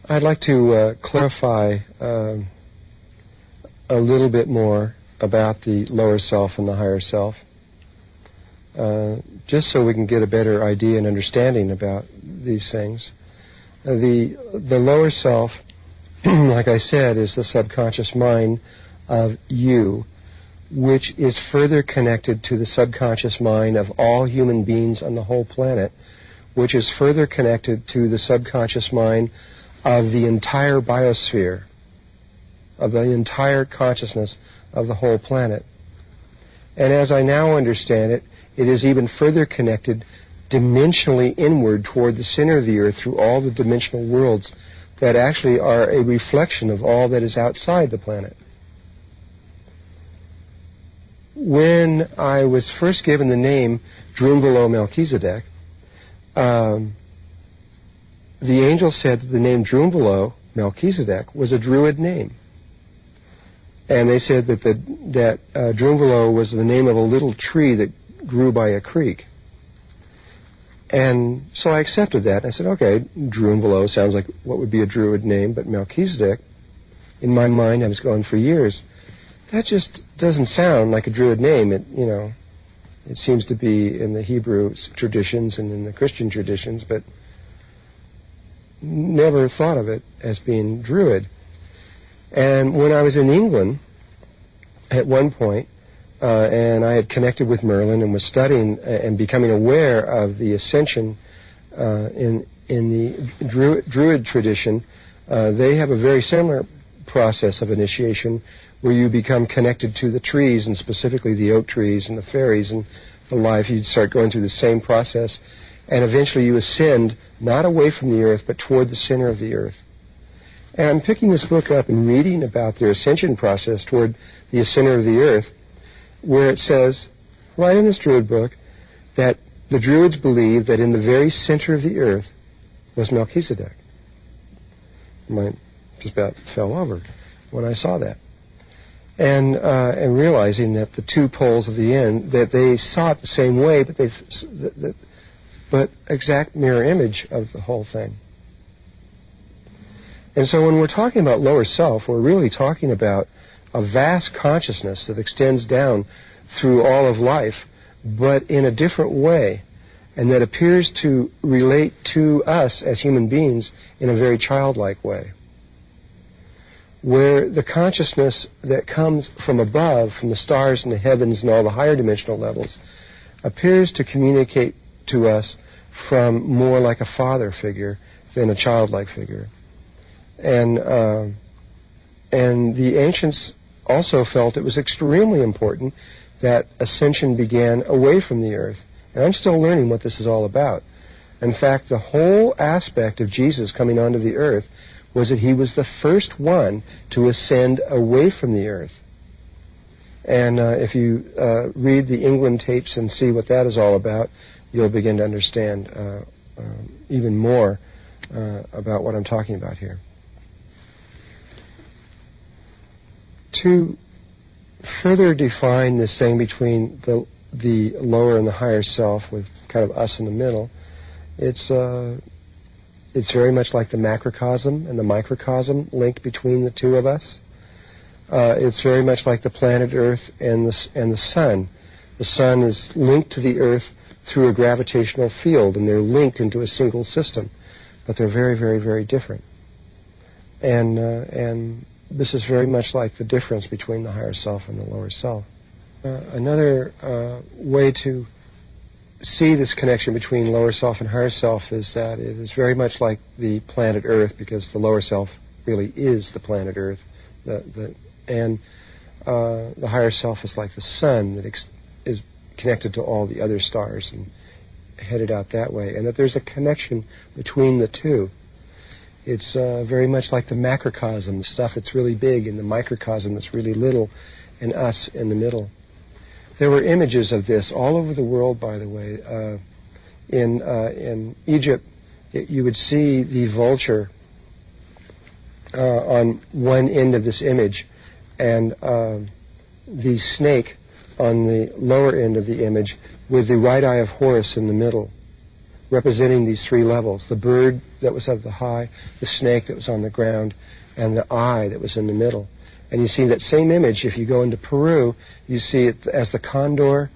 I'd like to clarify a little bit more about the lower self and the higher self, just so we can get a better idea and understanding about these things. The lower self, like I said, is the subconscious mind of you, which is further connected to the subconscious mind of all human beings on the whole planet, which is further connected to the subconscious mind of the entire biosphere, of the entire consciousness of the whole planet. And as I now understand it, it is even further connected dimensionally inward toward the center of the earth through all the dimensional worlds that actually are a reflection of all that is outside the planet. When I was first given the name Drunvalo Melchizedek, the angel said that the name Drunvalo Melchizedek was a Druid name. And they said that Drunvalo was the name of a little tree that grew by a creek. And so I accepted that. I said, okay, Drunvalo sounds like what would be a Druid name, but Melchizedek, in my mind, I was going for years, that just doesn't sound like a Druid name. It seems to be in the Hebrew traditions and in the Christian traditions, but never thought of it as being Druid. And when I was in England, at one point, and I had connected with Merlin and was studying and becoming aware of the ascension in the Druid tradition, they have a very similar process of initiation where you become connected to the trees, and specifically the oak trees and the fairies and the life. You start going through the same process, and eventually you ascend not away from the earth but toward the center of the earth. And I'm picking this book up and reading about their ascension process toward the center of the earth, where it says, right in this Druid book, that the Druids believed that in the very center of the earth was Melchizedek. Mine just about fell over when I saw that. And realizing that the two poles of the end, that they saw it the same way, but exact mirror image of the whole thing. And so when we're talking about lower self, we're really talking about a vast consciousness that extends down through all of life, but in a different way, and that appears to relate to us as human beings in a very childlike way, where the consciousness that comes from above, from the stars and the heavens and all the higher dimensional levels, appears to communicate to us from more like a father figure than a childlike figure. And the ancients also felt it was extremely important that ascension began away from the earth. And I'm still learning what this is all about. In fact, the whole aspect of Jesus coming onto the earth was that he was the first one to ascend away from the earth. And if you read the England tapes and see what that is all about, you'll begin to understand even more about what I'm talking about here. To further define this thing between the lower and the higher self, with kind of us in the middle, it's very much like the macrocosm and the microcosm linked between the two of us. It's very much like the planet Earth and the sun. The sun is linked to the Earth through a gravitational field, and they're linked into a single system, but they're very, very, very different. And this is very much like the difference between the higher self and the lower self. Another way to see this connection between lower self and higher self is that it is very much like the planet Earth, because the lower self really is the planet Earth, and the higher self is like the sun that is connected to all the other stars and headed out that way, and that there's a connection between the two. It's very much like the macrocosm, the stuff that's really big, and the microcosm that's really little, and us in the middle. There were images of this all over the world, by the way. In Egypt, you would see the vulture on one end of this image, and the snake on the lower end of the image, with the right eye of Horus in the middle, representing these three levels: the bird that was up the high, the snake that was on the ground, and the eye that was in the middle. And you see that same image if you go into Peru. You see it as the condor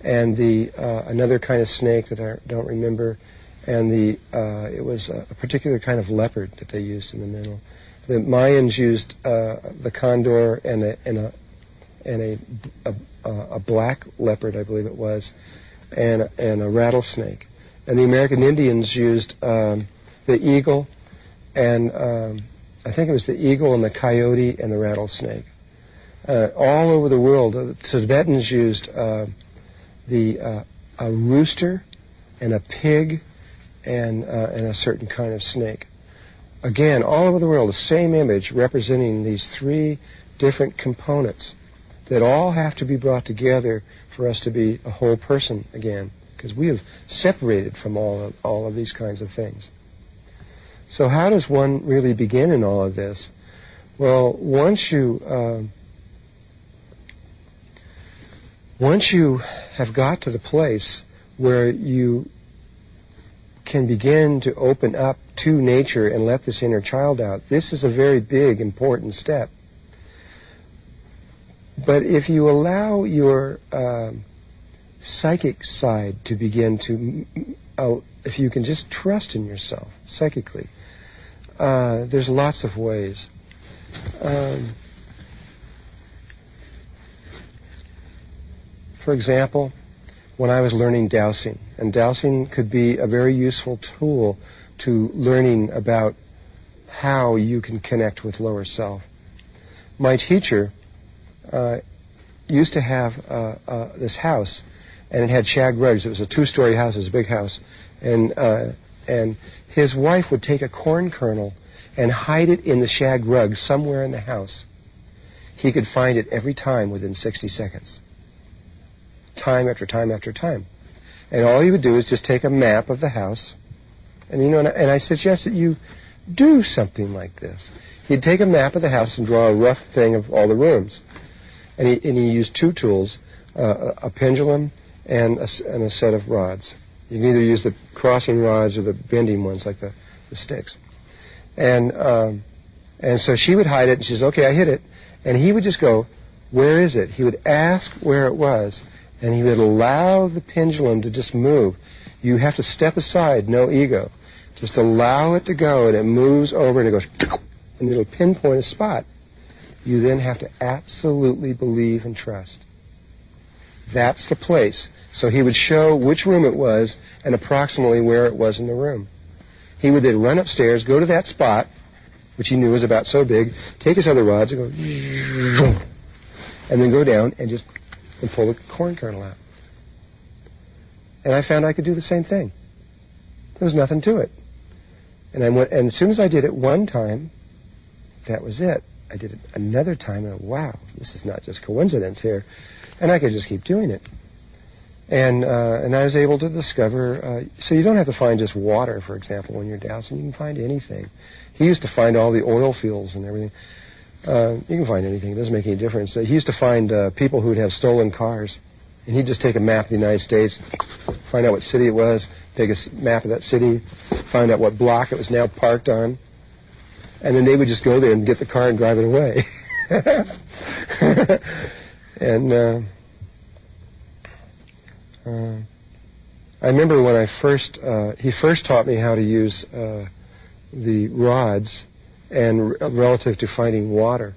and the another kind of snake that I don't remember, and it was a particular kind of leopard that they used in the middle. The Mayans used the condor and a black leopard, I believe it was, and a rattlesnake. And the American Indians used the eagle, and I think it was the eagle and the coyote and the rattlesnake. All over the world, the Tibetans used a rooster and a pig and a certain kind of snake. Again, all over the world, the same image representing these three different components that all have to be brought together for us to be a whole person again, because we have separated from all of these kinds of things. So how does one really begin in all of this? Well, once you have got to the place where you can begin to open up to nature and let this inner child out, this is a very big, important step. But if you allow your psychic side to begin to, if you can just trust in yourself psychically, there's lots of ways. For example, when I was learning dowsing, and dowsing could be a very useful tool to learning about how you can connect with lower self. My teacher used to have this house, and it had shag rugs. It was a 2-story house. It was a big house. And his wife would take a corn kernel and hide it in the shag rug somewhere in the house. He could find it every time within 60 seconds. Time after time after time. And all he would do is just take a map of the house. And and I suggest that you do something like this. He'd take a map of the house and draw a rough thing of all the rooms. And he used 2 tools, a pendulum and a set of rods. You can either use the crossing rods or the bending ones like the sticks. And so she would hide it, and she says, okay, I hit it. And he would just go, where is it? He would ask where it was, and he would allow the pendulum to just move. You have to step aside, no ego. Just allow it to go, and it moves over, and it goes, and it'll pinpoint a spot. You then have to absolutely believe and trust. That's the place. So he would show which room it was and approximately where it was in the room. He would then run upstairs, go to that spot, which he knew was about so big, take his other rods and go, and then go down and just pull the corn kernel out. And I found I could do the same thing. There was nothing to it. And as soon as I did it one time, that was it. I did it another time, and wow, this is not just coincidence here. And I could just keep doing it. And I was able to discover, so you don't have to find just water, for example, when you're dowsing. You can find anything. He used to find all the oil fields and everything. You can find anything. It doesn't make any difference. He used to find people who would have stolen cars. And he'd just take a map of the United States, find out what city it was, take a map of that city, find out what block it was now parked on, and then they would just go there and get the car and drive it away. And I remember when he first taught me how to use the rods and relative to finding water,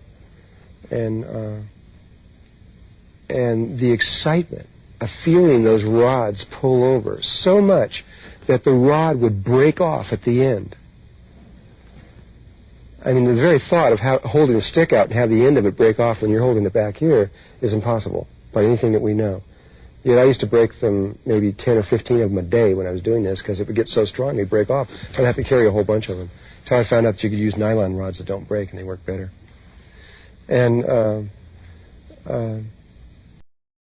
and the excitement of feeling those rods pull over so much that the rod would break off at the end. I mean, the very thought of holding a stick out and have the end of it break off when you're holding it back here is impossible by anything that we know. Yet I used to break them, maybe 10 or 15 of them a day when I was doing this, because it would get so strong they'd break off. So I'd have to carry a whole bunch of them. Until I found out that you could use nylon rods that don't break and they work better. And